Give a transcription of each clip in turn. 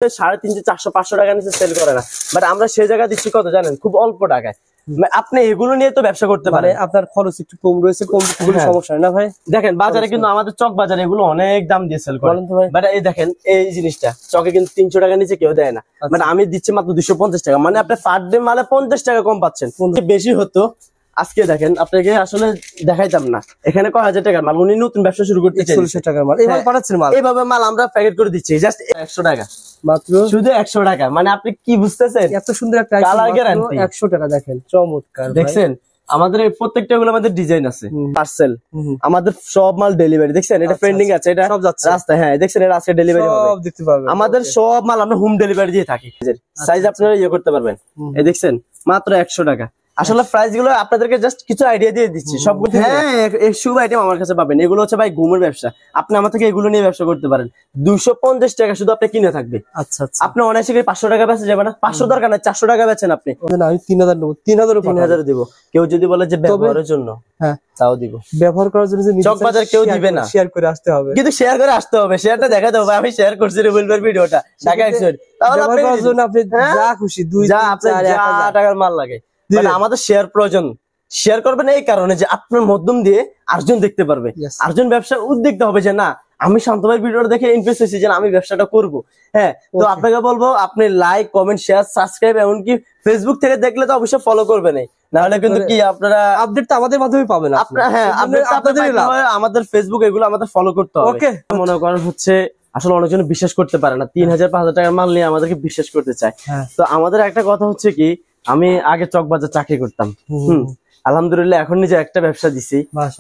350, 400, 500 টাকা নিচে সেল করে না, বাট আমরা সেই জায়গা দিচ্ছি কত জানেন, খুব অল্প টাকায়। আপনি এগুলো নিয়ে তো ব্যবসা করতে পারেন, আপনার খরচ একটু কম রয়েছে, কম সমস্যা না ভাই। দেখেন বাজারে কিন্তু আমাদের চক বাজারে এগুলো অনেক দাম দিয়ে সেল করে, বাট এই দেখেন এই জিনিসটা চকে কিন্তু 300 টাকা নিচে কেউ দেয় না, মানে আমি দিচ্ছি মাত্র 250 টাকা, মানে আপনি পার ডে মালে 50 টাকা কম পাচ্ছেন। বেশি হতো আজকে দেখেন আপনাকে আসলে দেখাইতাম না, এখানে কয় হাজার টাকার মাল, উনি নতুন ব্যবসা শুরু করতে চাই 100 টাকার মাল এইভাবে পাঠাচ্ছেন মাল, এইভাবে মাল আমরা প্যাকেট করে দিচ্ছি জাস্ট 100 টাকা মাত্র, শুধু 100 টাকা। মানে আপনি কি বুঝতেছেন, এত সুন্দর একটা কালার গ্যারান্টি 100 টাকা, দেখেন চমৎকার। দেখছেন আমাদের এই প্রত্যেকটা গুলো আমাদের ডিজাইন আছে, পার্সেল আমাদের সব মাল ডেলিভারি, দেখছেন এটা পেন্ডিং আছে, এটা সব যাচ্ছে রাস্তায়, হ্যাঁ দেখছেন এটা আজকে ডেলিভারি হবে, সব দেখতে পারবেন। আমাদের সব মাল আমরা হোম ডেলিভারি দিয়ে থাকি, সাইজ আপনারা ইয়ে করতে পারবেন। এই দেখছেন মাত্র 100 টাকা। আসলে প্রাইস গুলো আপনাদেরকে জাস্ট কিছু আইডিয়া দিয়ে দিচ্ছি সবগুলো। হ্যাঁ এই শুভ আইটেম আমার কাছে পাবেন, এগুলো হচ্ছে ভাই ঘুমের ব্যবসা, আপনি আমার থেকে এগুলো নিয়ে ব্যবসা করতে পারেন। 250 টাকা শুধু আপনি কিনে থাকবে, আচ্ছা আচ্ছা, আপনি অনায়াসে 500 টাকা বেচে যাবে না, 500 দরকার না 400 টাকা বেচেন আপনি, আমি 3000 নেবো, 3000 দিব। কেউ যদি বলে যে ব্যবহারের জন্য, হ্যাঁ তাও দিব, ব্যবহার করার জন্য চক বাজার কেউ দিবে না, শেয়ার করে আসতে হবে, কিন্তু শেয়ার করে আসতে হবে, শেয়ারটা দেখা দেবো আমি শেয়ার করছি রিভলভার ভিডিওটা ঢাকা এক্সপোর্ট, তাহলে আপনি যা খুশি 2 যা আপনি যা টাকার মাল লাগে, মানে আমাদের শেয়ার প্রয়োজন। শেয়ার করবেন এই কারণে যে আপনার মাধ্যম দিয়ে আরেকজন দেখতে পারবে, আরেকজন ব্যবসার উদ্যোক্তা হবে যে না আমি শান্ত ভাই ভিডিওটা দেখে ইনফ্লুয়েন্স হয়েছি যে আমি ব্যবসাটা করব। হ্যাঁ তো আপনাকে বলবো আপনি লাইক কমেন্ট শেয়ার সাবস্ক্রাইব, এমনকি ফেসবুক থেকে দেখলে তো অবশ্যই ফলো করবেন, নাহলে কিন্তু কি আপনারা আপডেট তো আমাদের মাধ্যমে পাবেন আপনারা, হ্যাঁ আমাদের ফেসবুক এগুলো আমাদের ফলো করতে হবে। ওকে মনে করেন হচ্ছে আসলে অনেকজন বিশ্বাস করতে পারে না, 3000 5000 টাকার মাল নিয়ে আমাদেরকে বিশ্বাস করতে চায়। তো আমাদের একটা কথা হচ্ছে কি, আমি আগে চকবাজার চাকরি করতাম, আলহামদুলিল্লাহ এখন নিজে একটা ব্যবসা দিছি,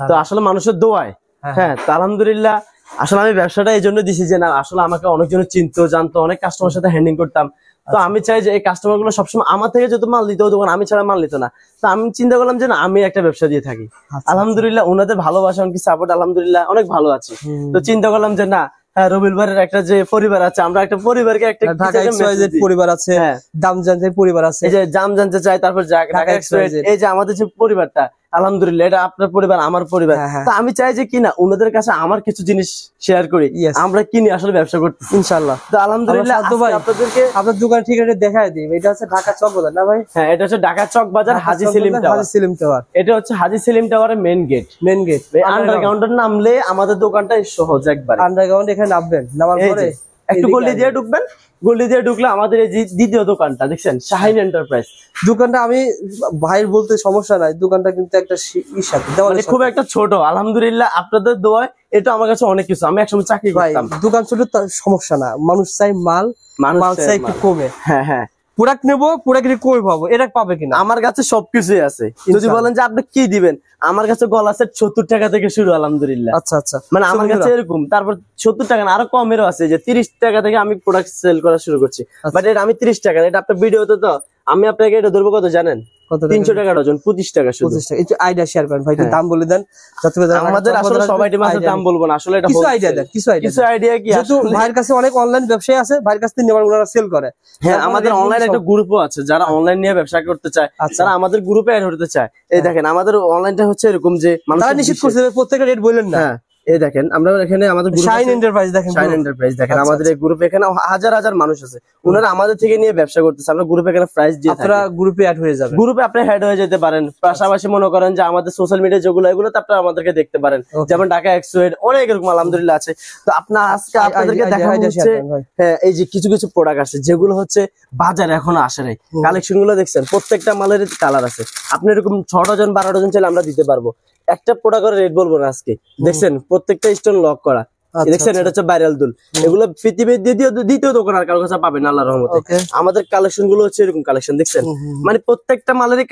তো আসলে মানুষের দোয়ায়, হ্যাঁ তো আলহামদুলিল্লাহ আসলে আমি ব্যবসাটা এই জন্য দিছি যে না আসলে আমাকে অনেকজন চিনতো জানতো, অনেক কাস্টমার সাথে হ্যান্ডলিং করতাম, তো আমি চাই যে এই কাস্টমার গুলো সবসময় আমার থেকে যত মাল দিতে হতো, আমি ছাড়া মাল নিত না, তো আমি চিন্তা করলাম যে না আমি একটা ব্যবসা দিয়ে থাকি। আলহামদুলিল্লাহ ওনাদের ভালোবাসা এমনকি সাপোর্ট আলহামদুলিল্লাহ অনেক ভালো আছে, তো চিন্তা করলাম যে না রবিবারের একটা যে পরিবার আছে, আমরা একটা পরিবারকে একটা পরিবার আছে, দাম জানতে পরিবার আছে, এই যে দাম জানতে চাই, তারপর এই যে আমাদের যে পরিবারটা আলহামদুলিল্লাহ এটা আপনার পরিবার আমার পরিবার, তো আমি চাই যে কিনা ওনাদের কাছে আমার কিছু জিনিস শেয়ার করি, আমরা কিনে আসলে ব্যবসা করতে ইনশাআল্লাহ। তো আলহামদুলিল্লাহ আপনাদেরকে আপনার দোকান ঠিকানা দেখায় দিই, এটা হচ্ছে ঢাকা চক বাজার না ভাই? হ্যাঁ এটা হচ্ছে ঢাকা চক বাজার হাজী সেলিম টাওয়ার, এটা হচ্ছে হাজী সেলিম টাওয়ারের মেইন গেট, আন্ডারগ্রাউন্ডের নামলে আমাদের দোকানটা সহজ, একবার আন্ডারগ্রাউন্ড এখানে নামবেন, নামার পরে একটু গলি দিয়ে ঢুকবেন, গলি দিয়ে ঢুকলে আমাদের এই দ্বিতীয় দোকানটা দেখছেন শাহিন এন্টারপ্রাইজ, দোকানটা আমি ভাইয়ের বলতে সমস্যা নাই, দোকানটা কিন্তু একটা মানে খুব একটা ছোট, আলহামদুলিল্লাহ আপনাদের দোয়ায় এটা আমার কাছে অনেক কিছু, আমি একসময় চাকরি করতাম, দোকান ছোট সমস্যা না, মানুষ চাই মাল চাই একটু কমে, হ্যাঁ হ্যাঁ প্রোডাক্ট নেবো, প্রোডাক্ট কই পাবো, এটা পাবে কিনা, আমার কাছে সবকিছুই আছে, যদি বলেন যে আপনি কি দিবেন, আমার কাছে গলা সেট 70 টাকা থেকে শুরু আলহামদুলিল্লাহ। আচ্ছা আচ্ছা, মানে আমার কাছে এরকম, তারপর 70 টাকা না আরো কমেরও আছে, যে 30 টাকা থেকে আমি প্রোডাক্ট সেল করা শুরু করছি, বাট এটা আমি 30 টাকা, এটা আপনার ভিডিওতে তো আমি আপনাকে এটা ধরবো কত জানেন, 300 টাকা ডজন, 25 টাকা শুধু, 25 টাকা। একটু আইডিয়া শেয়ার করেন ভাই, দাম বলে দেন, আমাদের আসলে সব আইটেম আছে, দাম বলবো না আসলে, এটা কিছু আইডিয়া দেন, কিছু আইডিয়া কি, যেহেতু ভাইয়ের কাছে অনেক অনলাইন ব্যবসায়ী আছে, ভাইয়ের কাছে নেবার ওনারা সেল করে, হ্যাঁ আমাদের অনলাইন একটা গ্রুপও আছে, যারা অনলাইন নিয়ে ব্যবসা করতে চায় তারা আমাদের গ্রুপে অ্যাড হতে চায়। এই দেখেন আমাদের অনলাইনটা হচ্ছে এরকম যে তারা নিশ্চিত করছে, প্রত্যেকটা রেট বললেন না, এই দেখেন আমরা এখানে আমাদের শাইন এন্টারপ্রাইজ দেখেন, শাইন এন্টারপ্রাইজ দেখেন, আমাদের এই গ্রুপে এখানে হাজার হাজার মানুষ আছে, ওনারা আমাদের থেকে নিয়ে ব্যবসা করতেছে, আমরা গ্রুপে এখানে প্রাইস দিয়ে থাকি, আপনারা গ্রুপে অ্যাড হয়ে যাবেন, গ্রুপে আপনি অ্যাড হয়ে যেতে পারেন, পাশাপাশি মনে করেন যে আমাদের সোশ্যাল মিডিয়া যেগুলো এগুলোতে আপনারা আমাদেরকে দেখতে পারেন, যেমন ঢাকা এক্সপোর্ট অনেক এরকম আলহামদুলিল্লাহ আছে। তো আপনার আজকে আপনাদেরকে দেখানো হচ্ছে হ্যাঁ এই যে কিছু কিছু প্রোডাক্ট আছে যেগুলো হচ্ছে বাজারে এখনো আসে নাই, কালেকশন গুলো দেখছেন প্রত্যেকটা মালের কালার আছে, আপনি এরকম 6 ডজন 12 ডজন চাইলে আমরা দিতে পারবো, একটা প্রোডাক্টের রেট বলবো না আজকে, দেখছেন প্রত্যেকটা স্টোন লক করা, দেখছেন এটা হচ্ছে ভাইরাল দুল, এগুলো পৃথিবীর দ্বিতীয় দোকান আর কারো কাছে পাবেন আল্লাহর রহমতে। আমাদের কালেকশন গুলো হচ্ছে এরকম কালেকশন দেখছেন, মানে প্রত্যেকটা মালেরই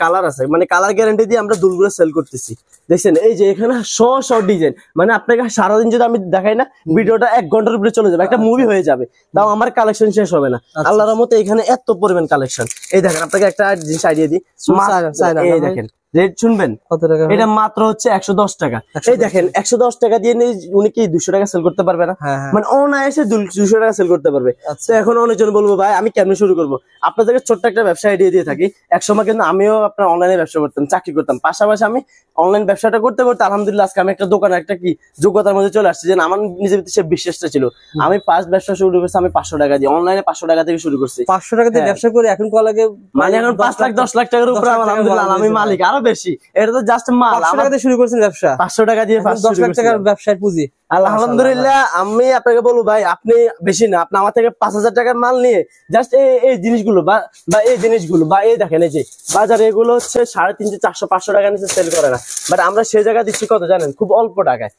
কালার আছে, মানে কালার গ্যারান্টি দিয়ে আমরা দুলগুলো সেল করতেছি, দেখছেন এই যে এখানে ডিজাইন, মানে আপনাকে সারাদিন যদি আমি দেখাই না ভিডিওটা 1 ঘন্টার উপরে চলে যাবে, একটা মুভি হয়ে যাবে, তাও আমার কালেকশন শেষ হবে না আল্লাহর রহমতে। এখানে এত পরিমাণ কালেকশন, এই দেখেন আপনাকে একটা জিনিস আইডিয়া দিই, এই দেখেন রেট শুনবেন কত টাকা, এটা মাত্র হচ্ছে 110 টাকা, এই দেখেন 110 টাকা দিয়ে উনি কি 200 টাকা সেল করতে পারবে না, মানে অনায়াসে 200 টাকা সেল করতে পারবে। তো এখন অনেকজন বলবো ভাই আমি কেমনে শুরু করবো, আপনাদেরকে ছোট্ট একটা ব্যবসা আইডিয়া দিয়ে থাকি, একসময় কিন্তু আমিও আপনার অনলাইনে ব্যবসা করতাম, চাকরি করতাম, পাশাপাশি আমি অনলাইন ব্যবসাটা করতে করতে আলহামদুলিল্লাহ আজকে আমি একটা দোকানে একটা কি যোগ্যতার মধ্যে চলে আসছি, যে আমার নিজের ভিতরে সে বিশ্বাসটা ছিল। আমি ফার্স্ট ব্যবসা শুরু করছি আমি 500 টাকা দিয়ে, অনলাইনে 500 টাকা থেকে শুরু করছি। 500 টাকা দিয়ে ব্যবসা করে এখন কল লাগে মানে এখন 5 লাখ 10 লাখ টাকার উপরে আলহামদুলিল্লাহ আমি মালিক, আরো বেশি। এটা তো জাস্ট মাল। 500 টাকা দিয়ে শুরু করছেন ব্যবসা, 500 টাকা দিয়ে 10 লাখ টাকার ব্যবসায় পুঁজি। আলহামদুলিল্লাহ আমি আপনাকে বলবো ভাই, আপনি বেশি না, আপনি আমার থেকে 5000 টাকার মাল নিয়ে জাস্ট এই জিনিসগুলো বা এই জিনিসগুলো বা এই দেখেন, এই যে বাজারে এগুলো হচ্ছে 350 400 500 টাকা নিচে সেল করে না, বাট আমরা সেই জায়গা দিচ্ছি কত জানেন? খুব অল্প টাকায়।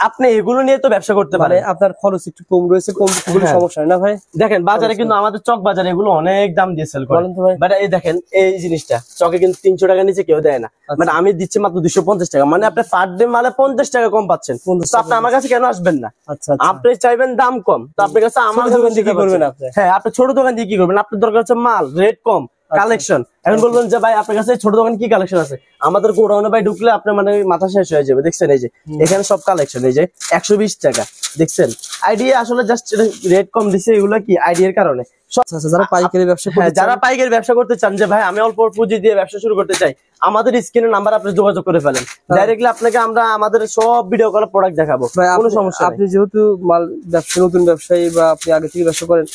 আপনি এগুলো নিয়ে তো ব্যবসা করতে পারেন, আপনার খরচ একটু কম রয়েছে, কম সমস্যা না ভাই। দেখেন বাজারে কিন্তু আমাদের চক বাজারে এগুলো অনেক দাম দিয়ে সেল করে, বাট এই দেখেন এই জিনিসটা চকে কিন্তু 300 টাকা নিচে কেউ দেয় না, মানে আমি দিচ্ছি মাত্র 250 টাকা। মানে আপনি পার ডে মালে 50 টাকা কম পাচ্ছেন, তো আপনি আমার কাছে কেন আসবেন না? আপনি চাইবেন দাম কম, তো আপনার কাছে আমার দোকান দিয়ে কি করবেন আপনি? হ্যাঁ, আপনি ছোট দোকান দিয়ে কি করবেন? আপনার দরকার হচ্ছে মাল, রেট কম, কালেকশন। এখন বলবেন যে ভাই আপনার কাছে ছোট দোকান কি কালেকশন আছে? আমাদের গোডাউনে ভাই ঢুকলে আপনার মানে মাথা শেষ হয়ে যাবে। দেখছেন এই যে এখানে সব কালেকশন, এই যে 120 টাকা দেখছেন। আইডিয়া আসলে জাস্ট রেট কম দিছে, এগুলো কি আইডিয়ার কারণে। যারা পাইকারি ব্যবসা করতে চান যে ভাই আমি অল্প পুঁজি দিয়ে ব্যবসা শুরু করতে চাই, আমাদের স্ক্রিনের নাম্বার আপনি যোগাযোগ করে ফেলেন, ডাইরেক্টলি আপনাকে আমরা আমাদের সব ভিডিও কলে প্রোডাক্ট দেখাবো, কোনো সমস্যা নেই। আপনি যেহেতু মাল ব্যবসা নতুন ব্যবসায়ী বা আপনি আগে থেকে ব্যবসা করেন,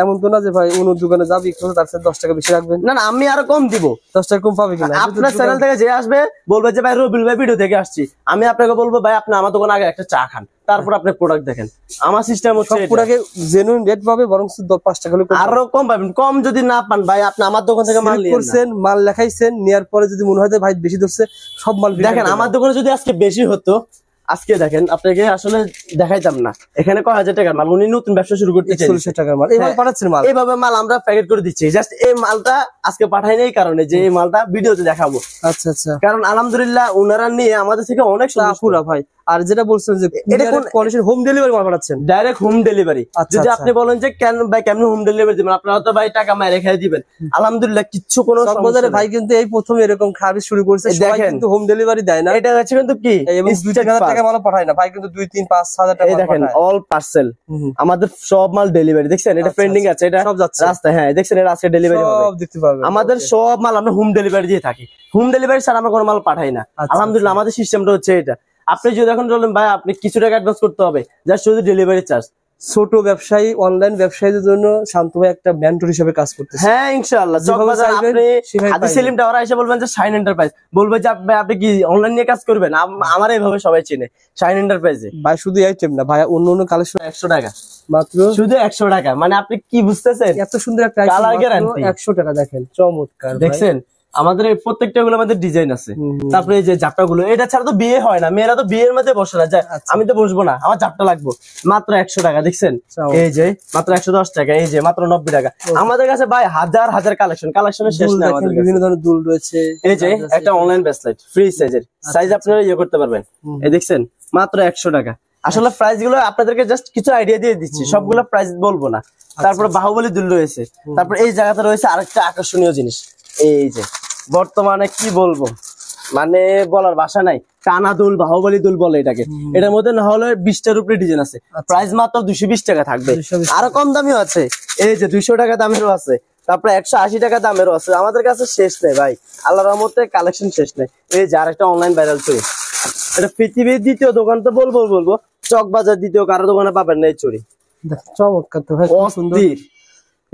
এমন তো না যে ভাই অন্য দোকানে যাবি তার সাথে 10 টাকা বেশি রাখবেন। না না, আমি আরো কম দিব, 10 টাকা কম পাবে কিনা? আপনার চ্যানেল থেকে যে আসবে বলবে যে ভাই রবিউল ভাই ভিডিও থেকে আসছি, আমি আপনাকে বলবো ভাই আপনি আমার দোকানে আগে একটা চা খান, তারপর আপনি প্রোডাক্ট দেখেন। আমার সিস্টেম হচ্ছে পুরাকে জেনুইন রেট পাবে, বরং 5 টাকা হলে আরো কম পাবেন। কম যদি না পান ভাই আপনি আমার দোকান থেকে মাল নিয়ে করছেন, মাল লেখাইছেন, নেওয়ার পরে যদি মনে হয় ভাই বেশি ধরছে, সব মাল দেখেন। আমার দোকানে যদি আজকে বেশি হতো, আজকে দেখেন আপনাকে আসলে দেখাইতাম না, এখানে 1000 টাকার মাল উনি নতুন ব্যবসা শুরু করতে চাই, 140 টাকার মাল এইভাবে পাঠাচ্ছেন মাল, এইভাবে মাল আমরা প্যাকেট করে দিচ্ছি। জাস্ট এই মালটা আজকে পাঠাই না এই কারণে যে এই মালটা ভিডিওতে দেখাবো। আচ্ছা আচ্ছা, কারণ আলহামদুলিল্লাহ ওনারা নিয়ে আমাদের থেকে অনেক আপুরা ভাই। আর যেটা বলছেন যে হোম ডেলিভারি মাল পাঠাচ্ছেন, ডাইরেক্ট হোম ডেলিভারি। যদি আপনি বলেন যে কেন ভাই কেমন হোম ডেলিভারি দিবেন, আপনারা তো ভাই টাকা মাইরে রেখে দিবেন, আলহামদুলিল্লাহ কিচ্ছু কোনো বাজারে ভাই কিন্তু এই প্রথম এরকম খাবি শুরু করেছে, সবাই কিন্তু হোম ডেলিভারি দেয় না। এটা হচ্ছে কিন্তু কি এবং 2000 টাকা মাল পাঠায় না ভাই, কিন্তু 2 3 5 হাজার টাকা দেখেন অল পার্সেল। আমাদের সব মাল ডেলিভারি, দেখছেন এটা পেন্ডিং আছে, এটা সব যাচ্ছে রাস্তায়। হ্যাঁ দেখছেন এটা আজকে ডেলিভারি হবে, সব দেখতে পাবেন। আমাদের সব মাল আমরা হোম ডেলিভারি দিয়ে থাকি, হোম ডেলিভারি ছাড়া আমরা কোনো মাল পাঠাই না। আলহামদুলিল্লাহ আমাদের সিস্টেমটা হচ্ছে এটা। আপনি যদি এখন বলেন ভাই আপনি কিছু টাকা অ্যাডভান্স করতে হবে, জাস্ট শুধু ডেলিভারি চার্জ। ছোট ব্যবসায়ী, অনলাইন ব্যবসায়ীদের জন্য শান্ত ভাই একটা মেন্টর হিসেবে কাজ করতেছে। হ্যাঁ ইনশাআল্লাহ। আপনি হাজি সেলিম টাওয়ার এসে বলবেন যে শাইন এন্টারপ্রাইজ, বলবে যে আপনি কি অনলাইন নিয়ে কাজ করবেন, আমার এইভাবে সবাই চেনে শাইন এন্টারপ্রাইজে। ভাই শুধু এই টাইম না ভাই, অন্য কালেকশন 100 টাকা মাত্র, শুধু 100 টাকা। মানে আপনি কি বুঝতেছেন? এত সুন্দর একটা কালার গ্যারান্টি 100 টাকা। দেখেন চমৎকার, দেখছেন আমাদের এই প্রত্যেকটা গুলো আমাদের ডিজাইন আছে। তারপরে এই যে জাপটা গুলো, এটা ছাড়া তো বিয়ে হয় না, মেয়েরা তো বিয়ের মধ্যে বসে না যায়। আমি তো বসবো না, আমার জাপটা লাগবো। মাত্র 100 টাকা, দেখছেন এই যে মাত্র 110 টাকা, এই যে মাত্র 90 টাকা। আমাদের কাছে ভাই হাজার হাজার কালেকশনের শেষ নেই। আমাদের বিভিন্ন ধরনের দুল রয়েছে। এই যে একটা অনলাইন ব্রেসলেট ফ্রি সাইজের, সাইজ আপনারা ইয়ে করতে পারবেন। এই দেখছেন মাত্র 100 টাকা। আসলে প্রাইস গুলো আপনাদেরকে জাস্ট কিছু আইডিয়া দিয়ে দিচ্ছি, সবগুলো প্রাইস বলবো না। তারপরে বাহুবলী দুল রয়েছে। তারপর এই জায়গাতে রয়েছে আরেকটা আকর্ষণীয় জিনিস, এই যে বর্তমানে কি বলবো, মানে বলার ভাষা নাই, কানা দুল, বাহুবলী দুল বলে এটাকে। এটার মধ্যে না হলে 20টার উপরে ডিজাইন আছে, প্রাইস মাত্র 220 টাকা থাকবে। আরো কম দামিও আছে, এই যে 200 টাকা দামেরও আছে, তারপরে 180 টাকা দামেরও আছে। আমাদের কাছে শেষ নেই ভাই, আল্লাহর রহমতে কালেকশন শেষ নেই। এই যে আরেকটা অনলাইন ভাইরাল চুড়ি, এটা পৃথিবীর দ্বিতীয় দোকান তো বলবো, চক বাজার দ্বিতীয় কারো দোকানে পাবেন না এই চুড়ি। চমৎকার তো ভাই, সুন্দর।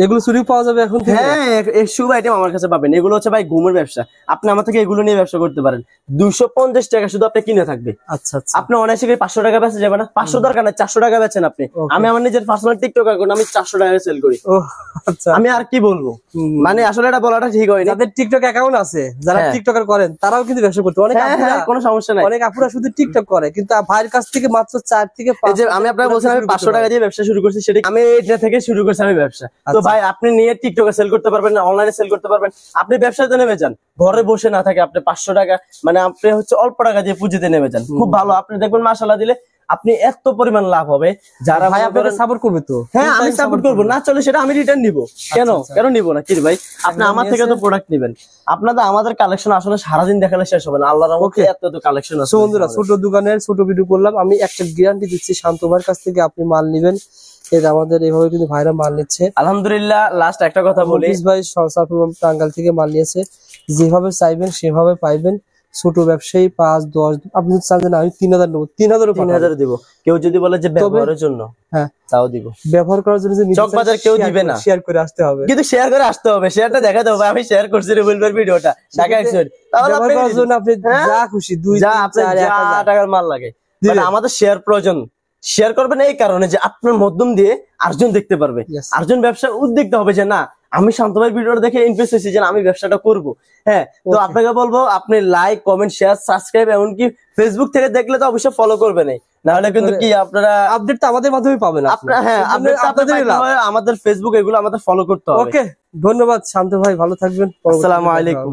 এগুলো চুরি পাওয়া যাবে এখন? হ্যাঁ, এই শুভ আইটেম আমার কাছে পাবেন। এগুলো হচ্ছে ভাই ঘুমের ব্যবসা, আপনি আমার থেকে এগুলো নিয়ে ব্যবসা করতে পারেন। 250 টাকা শুধু আপনি কিনে থাকবে। আচ্ছা আচ্ছা, আপনি অনায়াসে 500 টাকা বেচে যাবে না? 500 দরকার না, 400 টাকা বেচেন আপনি। আমি আমার নিজের পার্সোনাল টিকটক অ্যাকাউন্ট আমি 400 টাকা সেল করি। আচ্ছা, আমি আর কি বলবো, মানে আসলে এটা বলাটা ঠিক হয় না। যাদের টিকটক অ্যাকাউন্ট আছে, যারা টিকটকার করেন, তারাও কিন্তু ব্যবসা করতে অনেক আপুরা, কোনো সমস্যা নাই। অনেক আপুরা শুধু টিকটক করে, কিন্তু ভাইয়ের কাছ থেকে মাত্র 4 থেকে 5। যে আমি আপনাকে বলছিলাম আমি 500 টাকা দিয়ে ব্যবসা শুরু করছি, সেটা আমি এটা থেকে শুরু করছি আমি ব্যবসা। তো ভাই আপনি নিয়ে টিকটকে সেল করতে পারবেন না, অনলাইনে সেল করতে পারবেন। আপনি ব্যবসাতে নেমে যান, ঘরে বসে না থাকে আপনি 500 টাকা মানে আপনি হচ্ছে অল্প টাকা দিয়ে পুঁজিতে নেমে যান, খুব ভালো। আপনি দেখবেন মাশাআল্লাহ দিলে আপনি এত পরিমাণ লাভ হবে। যারা ভাই আপনাকে সাপোর্ট করবে তো? হ্যাঁ আমি সাপোর্ট করবো, না চলে সেটা আমি রিটার্ন নিবো। কেন নিব না কি ভাই? আপনি আমার থেকে তো প্রোডাক্ট নেবেন, আপনাদের আমাদের কালেকশন আসলে সারাদিন দেখালে শেষ হবে না। আল্লাহর রহমতে এত কালেকশন আছে। বন্ধুরা, ছোট দোকানের ছোট ভিডিও করলাম, আমি একটা গ্যারান্টি দিচ্ছি, শান্ত ভাইয়ের কাছ থেকে আপনি মাল নেবেন। এটা আমাদের এইভাবে কিন্তু ভাইরা মাল নিচ্ছে আলহামদুলিল্লাহ। লাস্ট একটা কথা বলি, ভাই টাঙ্গাইল থেকে মাল নিয়েছে, যেভাবে চাইবেন সেভাবে পাইবেন। ছোট ব্যবসায়ী 5, 10 আপনি যদি চান যে না আমি 3000 নেবো, 3000 দিব। কেউ যদি বলে যে ব্যবহারের জন্য, হ্যাঁ তাও দিব। ব্যবহার করার জন্য চকবাজার কেউ দিবে না, শেয়ার করে আসতে হবে, কিন্তু শেয়ার করে আসতে হবে, শেয়ারটা দেখাতে হবে আমি শেয়ার করছি রুবেল ভাইয়ের ভিডিওটা ঢাকা এক্সপোর্ট, তাহলে ব্যবহার করার জন্য আপনি যা খুশি 2, 3, 4, 1000 টাকার মাল লাগে, মানে আমাদের শেয়ার প্রয়োজন। শেয়ার করবেন এই কারণে যে আপনার মাধ্যম দিয়ে আরেকজন দেখতে পারবে, আরেকজন ব্যবসা উদ্যোক্তা হবে যে না আমি শান্ত ভাইয়ের ভিডিওটা দেখে ইনভেস্ট হয়েছি যে আমি ব্যবসাটা করব। হ্যাঁ, তো আপনাকে বলবো আপনি লাইক, কমেন্ট, শেয়ার, সাবস্ক্রাইব, এমনকি ফেসবুক থেকে দেখলে তো অবশ্যই ফলো করবেন, না হলে কিন্তু কি আপনারা আপডেট তো আমাদের মাধ্যমে পাবেন। আপনারা হ্যাঁ আমাদের ফেসবুক এগুলো আমাদের ফলো করতে হবে। ওকে, ধন্যবাদ শান্ত ভাই, ভালো থাকবেন। আসসালামু আলাইকুম।